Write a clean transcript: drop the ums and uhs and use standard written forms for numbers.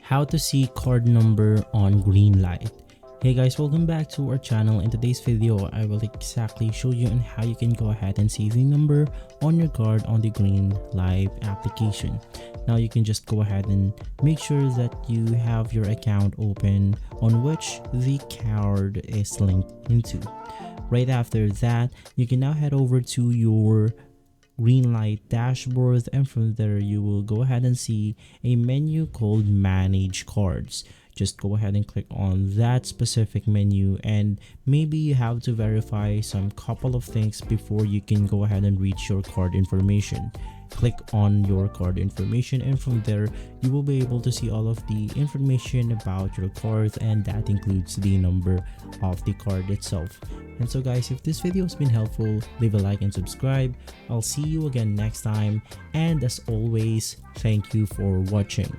How to see card number on Greenlight. Hey guys, welcome back to our channel. In today's video, I will exactly show you on how you can go ahead and see the number on your card on the Greenlight application. Now you can just go ahead and make sure that you have your account open on which the card is linked into. Right after that, you can now head over to your Greenlight dashboard, and from there you will go ahead and see a menu called Manage Cards. Just go ahead and click on that specific menu, and maybe you have to verify some couple of things before you can go ahead and reach your card information. Click on your card information, and from there you will be able to see all of the information about your card, and that includes the number of the card itself. And so guys, if this video has been helpful, leave a like and subscribe. I'll see you again next time, and as always, thank you for watching.